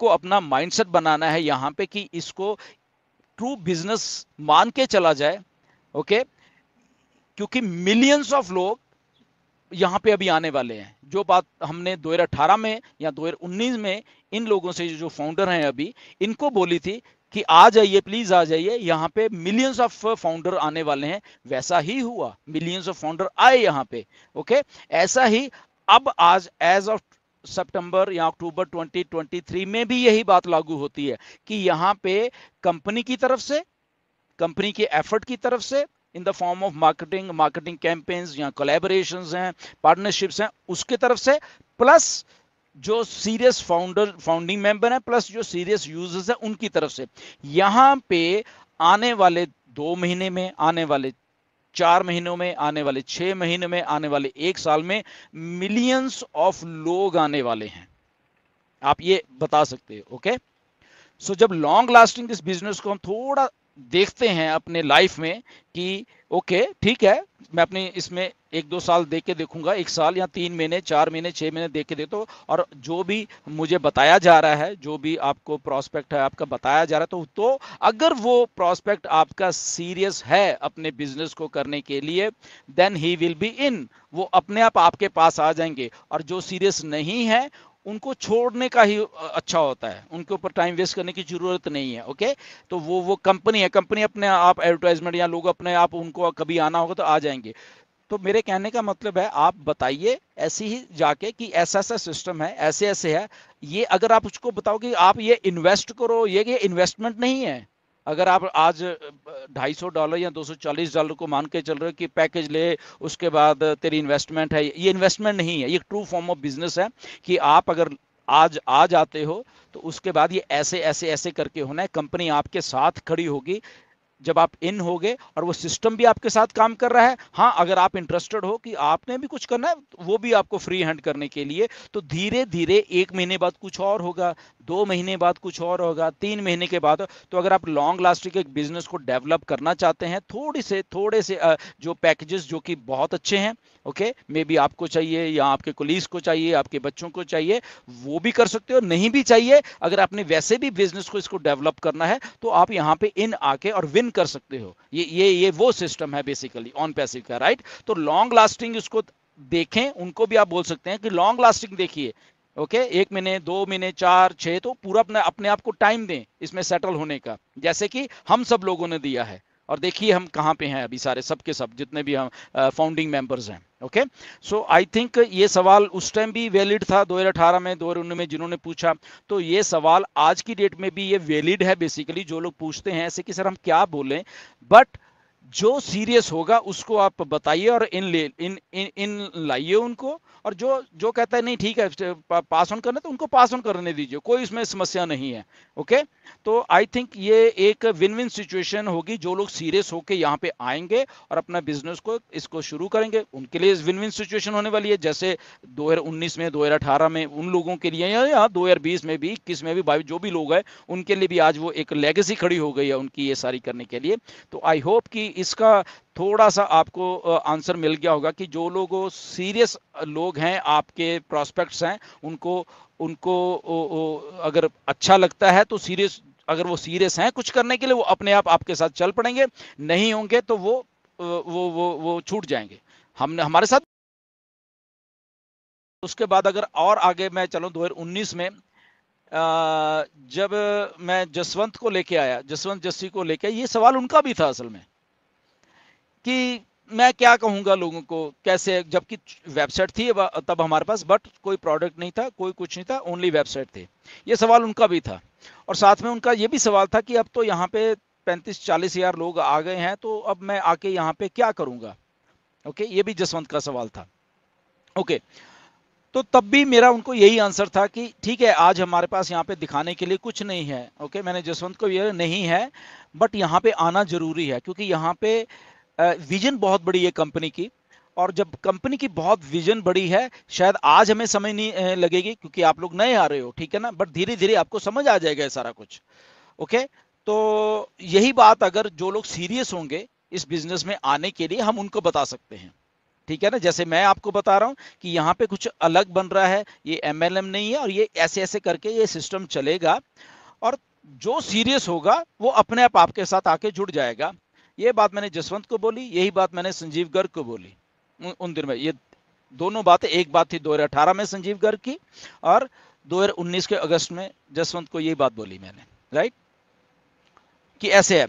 को अपना माइंडसेट बनाना है यहाँ पे कि इसको ट्रू बिजनेस मान के चला जाए। ओके, क्योंकि मिलियंस ऑफ लोग यहाँ पे अभी आने वाले हैं। जो बात हमने 2018 में या 2019 में इन लोगों से, जो फाउंडर हैं अभी, इनको बोली थी कि आ जाइए, प्लीज आ जाइए, यहाँ पे मिलियंस ऑफ फाउंडर आने वाले हैं, वैसा ही हुआ, मिलियंस ऑफ फाउंडर आए यहाँ पे। ओके, ऐसा ही अब आज एज ऑफ सितंबर या अक्टूबर 2023 में भी यही बात लागू होती है कि यहाँ पे कंपनी की तरफ से, कंपनी के एफर्ट की तरफ से, in the form of marketing campaigns या कोलैबोरेशंस हैं, पार्टनरशिप्स हैं, उसके तरफ से, प्लस जो सीरियस फाउंडिंग मेंबर हैं, प्लस जो सीरियस यूजर्स हैं उनकी तरफ से, यहां पे आने वाले 2 महीने में, आने वाले 4 महीनों में, आने वाले 6 महीने में, आने वाले 1 साल में मिलियंस ऑफ लोग आने वाले हैं। आप ये बता सकते हो। ओके, सो जब लॉन्ग लास्टिंग इस बिजनेस को हम थोड़ा देखते हैं अपने लाइफ में कि ओके ठीक है, मैं अपने इसमें 1-2 साल देख के देखूंगा, 1 साल या 3 महीने, 4 महीने, 6 महीने देख के देखता हूँ, और जो भी मुझे बताया जा रहा है, जो भी आपको प्रॉस्पेक्ट है आपका बताया जा रहा है, तो अगर वो प्रॉस्पेक्ट आपका सीरियस है अपने बिजनेस को करने के लिए, then he will be in, वो अपने आप आपके पास आ जाएंगे। और जो सीरियस नहीं है उनको छोड़ने का ही अच्छा होता है, उनके ऊपर टाइम वेस्ट करने की जरूरत नहीं है। ओके, तो वो कंपनी है, कंपनी अपने आप एडवर्टाइजमेंट या लोग अपने आप, उनको कभी आना होगा तो आ जाएंगे। तो मेरे कहने का मतलब है, आप बताइए ऐसे ही जाके कि ऐसा ऐसा सिस्टम है, ऐसे ऐसे है, ये अगर आप उसको बताओ कि आप ये इन्वेस्ट करो, ये इन्वेस्टमेंट नहीं है। अगर आप आज $250 या $240 को मान के चल रहे हो कि पैकेज ले, उसके बाद तेरी इन्वेस्टमेंट है, ये इन्वेस्टमेंट नहीं है, ये ट्रू फॉर्म ऑफ बिजनेस है कि आप अगर आज आ जाते हो तो उसके बाद ये ऐसे ऐसे ऐसे करके होना है, कंपनी आपके साथ खड़ी होगी जब आप इन होगे, और वो सिस्टम भी आपके साथ काम कर रहा है। हाँ, अगर आप इंटरेस्टेड हो कि आपने भी कुछ करना है, वो भी आपको फ्री हैंड करने के लिए, तो धीरे धीरे 1 महीने बाद कुछ और होगा, 2 महीने बाद कुछ और होगा, 3 महीने के बाद। तो अगर आप लॉन्ग लास्टिंग एक बिजनेस को डेवलप करना चाहते हैं, थोड़े से जो पैकेजेस जो कि बहुत अच्छे हैं, ओके, मे बी आपको चाहिए या आपके कोलीग्स को चाहिए, आपके बच्चों को चाहिए, वो भी कर सकते हो। नहीं भी चाहिए, अगर आपने वैसे भी बिजनेस को इसको डेवलप करना है, तो आप यहाँ पे इन आके और विन कर सकते हो। ये वो सिस्टम है बेसिकली ऑन पैसिव का, राइट। तो लॉन्ग लास्टिंग इसको देखें, उनको भी आप बोल सकते हैं कि लॉन्ग लास्टिंग देखिए। ओके, 1 महीने, 2 महीने, 4, 6, तो पूरा अपने आप को टाइम दें इसमें सेटल होने का, जैसे कि हम सब लोगों ने दिया है। और देखिए हम कहाँ पे हैं अभी, सारे सबके सब जितने भी हम फाउंडिंग मेंबर्स हैं। ओके, सो आई थिंक ये सवाल उस टाइम भी वैलिड था, 2018 में, 2019 में जिन्होंने पूछा, तो ये सवाल आज की डेट में भी ये वैलिड है। बेसिकली जो लोग पूछते हैं ऐसे कि सर हम क्या बोलें, बट जो सीरियस होगा उसको आप बताइए और इन लाइए उनको। और जो जो कहता है नहीं ठीक है पास ऑन करना, तो उनको पास ऑन करने दीजिए, कोई इसमें समस्या नहीं है। ओके, तो आई थिंक ये एक विन विन सिचुएशन होगी। जो लोग सीरियस होके यहाँ पे आएंगे और अपना बिजनेस को इसको शुरू करेंगे, उनके लिए विन विन सिचुएशन होने वाली है। जैसे 2019 में, 2018 में उन लोगों के लिए, या 2020 में भी, 21 में भी, 22 जो भी लोग हैं उनके लिए भी आज वो एक लेगेसी खड़ी हो गई है उनकी ये सारी करने के लिए। तो आई होप कि इसका थोड़ा सा आपको आंसर मिल गया होगा कि जो लोग सीरियस लोग हैं, आपके प्रोस्पेक्ट्स हैं, उनको उनको अगर अच्छा लगता है तो सीरियस, अगर वो सीरियस हैं कुछ करने के लिए, वो अपने आप आपके साथ चल पड़ेंगे। नहीं होंगे तो वो छूट जाएंगे। हमने हमारे साथ उसके बाद अगर और आगे मैं चलूं, 2019 में जब मैं जसवंत को लेके आया, जसवंत जस्सी को लेके, ये सवाल उनका भी था असल में कि मैं क्या कहूंगा लोगों को कैसे, जबकि वेबसाइट थी तब हमारे पास, बट कोई प्रोडक्ट नहीं था, कोई कुछ नहीं था, ओनली वेबसाइट थी। ये सवाल उनका भी था। और साथ में उनका ये भी सवाल था कि अब तो यहाँ पे 35-40 हजार लोग आ गए हैं, तो अब मैं आके यहाँ पे क्या करूंगा। ओके, ये भी जसवंत का सवाल था। ओके, तो तब भी मेरा उनको यही आंसर था कि ठीक है, आज हमारे पास यहाँ पे दिखाने के लिए कुछ नहीं है। ओके, मैंने जसवंत को ये नहीं है, बट यहाँ पे आना जरूरी है, क्योंकि यहाँ पे विजन बहुत बड़ी है कंपनी की। और जब कंपनी की बहुत विजन बड़ी है, शायद आज हमें समझ नहीं लगेगी क्योंकि आप लोग नए आ रहे हो, ठीक है ना, बट धीरे धीरे आपको समझ आ जाएगा ये सारा कुछ। ओके, तो यही बात अगर जो लोग सीरियस होंगे इस बिजनेस में आने के लिए, हम उनको बता सकते हैं। ठीक है ना, जैसे मैं आपको बता रहा हूं कि यहाँ पे कुछ अलग बन रहा है, ये एमएलएम नहीं है, और ये ऐसे ऐसे करके ये सिस्टम चलेगा, और जो सीरियस होगा वो अपने आप आपके साथ आके जुड़ जाएगा। ये बात मैंने जसवंत को बोली, यही बात मैंने संजीव गर्ग को बोली उन दिन में। ये दोनों बातें, एक बात थी 2018 में संजीव गर्ग की, और 2019 के अगस्त में जसवंत को यही बात बोली मैंने, राइट, कि ऐसे है।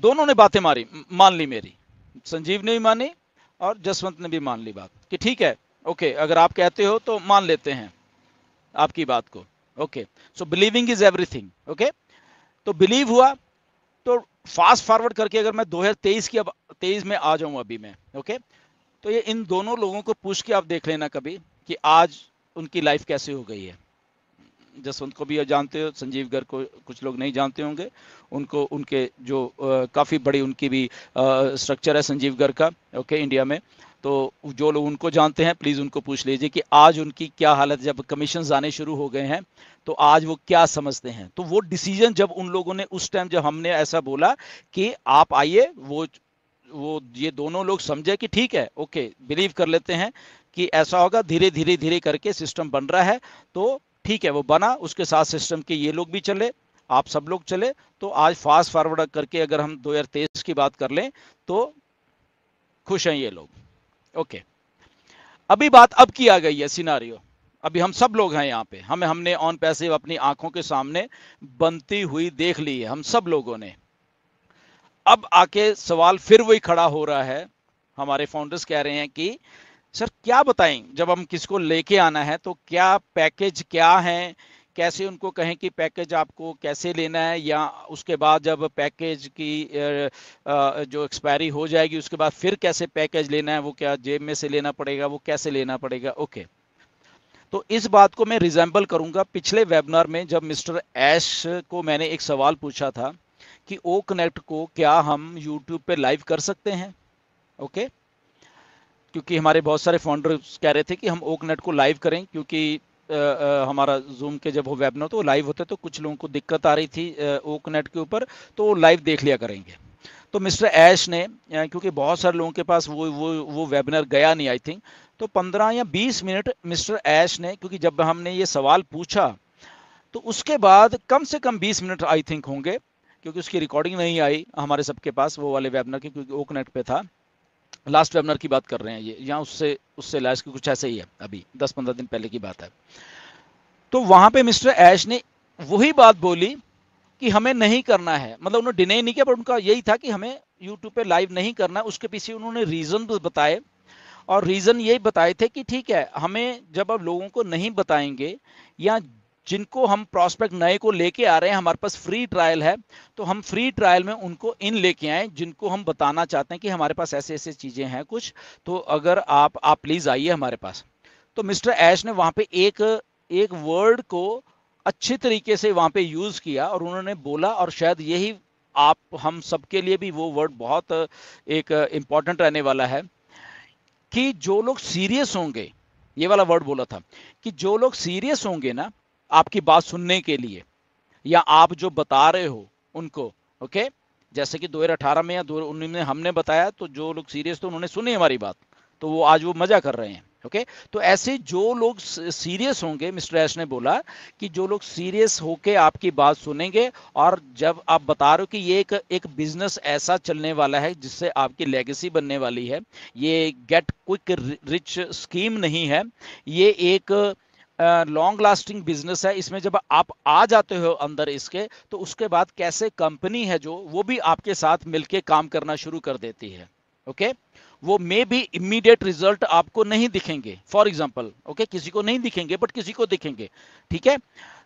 दोनों ने बातें मारी, मान ली मेरी, संजीव ने भी मानी और जसवंत ने भी मान ली बात कि ठीक है, ओके, अगर आप कहते हो तो मान लेते हैं आपकी बात को। Okay, so believing is everything. Okay, तो बिलीव हुआ। तो फास्ट फॉरवर्ड करके अगर मैं 2023 की, अब 23 में आ जाऊं अभी मैं, ओके, तो ये इन दोनों लोगों को पूछ के आप देख लेना कभी कि आज उनकी लाइफ कैसे हो गई है। जसवंत को भी जानते हो, संजीव गर्ग को कुछ लोग नहीं जानते होंगे, उनको उनके जो काफ़ी बड़ी उनकी भी स्ट्रक्चर है संजीव गर्ग का, ओके, इंडिया में। तो जो लोग उनको जानते हैं प्लीज़ उनको पूछ लीजिए कि आज उनकी क्या हालत, जब कमीशन आने शुरू हो गए हैं तो आज वो क्या समझते हैं। तो वो डिसीजन जब उन लोगों ने उस टाइम, जब हमने ऐसा बोला कि आप आइए, वो ये दोनों लोग समझे कि ठीक है, ओके, बिलीव कर लेते हैं कि ऐसा होगा, धीरे धीरे धीरे करके सिस्टम बन रहा है, तो ठीक है, वो बना, उसके साथ सिस्टम के ये लोग भी चले, आप सब लोग चले। तो आज फास्ट फॉरवर्ड करके अगर हम 2023 की बात कर लें तो खुश हैं ये लोग। ओके, अभी बात अब की आ गई है सिनारियो, अभी हम सब लोग हैं यहाँ पे, हमने ऑन पैसिव अपनी आंखों के सामने बनती हुई देख ली है हम सब लोगों ने। अब आके सवाल फिर वही खड़ा हो रहा है, हमारे फाउंडर्स कह रहे हैं कि सर क्या बताएं, जब हम किसको लेके आना है तो क्या पैकेज क्या है, कैसे उनको कहें कि पैकेज आपको कैसे लेना है, या उसके बाद जब पैकेज की जो एक्सपायरी हो जाएगी उसके बाद फिर कैसे पैकेज लेना है, वो क्या जेब में से लेना पड़ेगा, वो कैसे लेना पड़ेगा। ओके, तो इस बात को मैं रिजेंबल करूंगा पिछले वेबिनार में जब मिस्टर ऐश को मैंने एक सवाल पूछा था कि ओ कनेक्ट को क्या हम यूट्यूब पे लाइव कर सकते हैं। ओके, क्योंकि हमारे बहुत सारे फाउंडर्स कह रहे थे कि हम ओकनेट को लाइव करें, क्योंकि हमारा जूम के जब वो वेबिनार तो लाइव होते तो कुछ लोगों को दिक्कत आ रही थी ओकनेट के ऊपर, तो वो लाइव देख लिया करेंगे। तो मिस्टर ऐश ने, क्योंकि बहुत सारे लोगों के पास वो वेबिनार गया नहीं आई थिंक, तो 15 या 20 मिनट मिस्टर ऐश ने, क्योंकि जब हमने ये सवाल पूछा तो उसके बाद कम से कम 20 मिनट आई थिंक होंगे, क्योंकि उसकी रिकॉर्डिंग नहीं आई हमारे सबके पास वो वाले वेबिनार की, क्योंकि ओकनेट पे था। लास्ट वेबिनार की बात कर रहे हैं ये, या उससे उससे लास्ट की कुछ ऐसे ही है, अभी 10-15 दिन पहले की बात है। तो वहां पे मिस्टर ऐश ने वही बात बोली कि हमें नहीं करना है, मतलब उन्होंने डिनाई नहीं किया, पर उनका यही था कि हमें यूट्यूब पे लाइव नहीं करना। उसके पीछे उन्होंने रीजन बताए, और रीजन यही बताए थे कि ठीक है, हमें जब अब लोगों को नहीं बताएंगे, या जिनको हम प्रोस्पेक्ट नए को लेके आ रहे हैं, हमारे पास फ्री ट्रायल है, तो हम फ्री ट्रायल में उनको इन लेके आए जिनको हम बताना चाहते हैं कि हमारे पास ऐसे ऐसे चीजें हैं कुछ, तो अगर आप प्लीज आइए हमारे पास। तो मिस्टर ऐश ने वहां पे एक एक वर्ड को अच्छी तरीके से वहां पे यूज किया, और उन्होंने बोला, और शायद यही आप हम सबके लिए भी वो वर्ड बहुत एक इंपॉर्टेंट रहने वाला है, कि जो लोग सीरियस होंगे, ये वाला वर्ड बोला था, कि जो लोग सीरियस होंगे ना आपकी बात सुनने के लिए, या आप जो बता रहे हो उनको, ओके, जैसे कि 2018 में या 2019 में हमने बताया, तो जो लोग सीरियस थे उन्होंने सुनी हमारी बात, तो वो आज वो मजा कर रहे हैं। ओके, तो ऐसे जो लोग सीरियस होंगे, मिस्टर एस ने बोला कि जो लोग सीरियस होके आपकी बात सुनेंगे, और जब आप बता रहे हो कि ये एक बिजनेस ऐसा चलने वाला है जिससे आपकी लेगेसी बनने वाली है, ये गेट क्विक रिच स्कीम नहीं है, ये एक लॉन्ग लास्टिंग बिजनेस है, इसमें जब आप आ जाते हो अंदर इसके, तो उसके बाद कैसे कंपनी है जो वो भी आपके साथ मिलके काम करना शुरू कर देती है। ओके, वो मे भी इमीडिएट रिजल्ट आपको नहीं दिखेंगे, फॉर एग्जांपल, ओके, किसी को नहीं दिखेंगे बट किसी को दिखेंगे, ठीक है।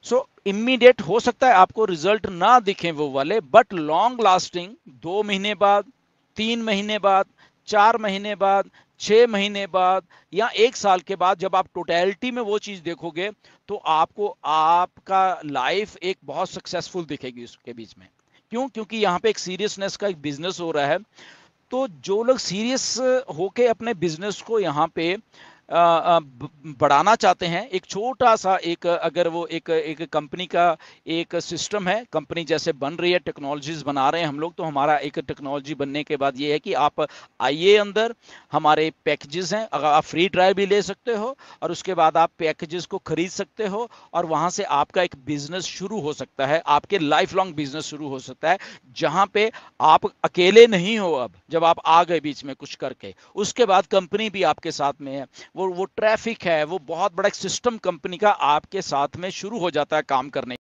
सो इमीडिएट हो सकता है आपको रिजल्ट ना दिखे वो वाले, बट लॉन्ग लास्टिंग 2 महीने बाद, 3 महीने बाद, 4 महीने बाद, 6 महीने बाद, या 1 साल के बाद, जब आप टोटलिटी में वो चीज देखोगे, तो आपको आपका लाइफ एक बहुत सक्सेसफुल दिखेगी उसके बीच में। क्यों? क्योंकि यहाँ पे एक सीरियसनेस का एक बिजनेस हो रहा है। तो जो लोग सीरियस होके अपने बिजनेस को यहाँ पे बढ़ाना चाहते हैं, एक छोटा सा एक अगर वो एक कंपनी का एक सिस्टम है, कंपनी जैसे बन रही है, टेक्नोलॉजीज बना रहे हैं हम लोग, तो हमारा एक टेक्नोलॉजी बनने के बाद ये है कि आप आइए अंदर, हमारे पैकेजेस हैं, अगर आप फ्री ट्रायल भी ले सकते हो और उसके बाद आप पैकेजेस को खरीद सकते हो और वहां से आपका एक बिजनेस शुरू हो सकता है, आपके लाइफ लॉन्ग बिजनेस शुरू हो सकता है, जहां पे आप अकेले नहीं हो। अब जब आप आ गए बीच में कुछ करके, उसके बाद कंपनी भी आपके साथ में है, वो ट्रैफिक है, वो बहुत बड़ा एक सिस्टम कंपनी का आपके साथ में शुरू हो जाता है काम करने।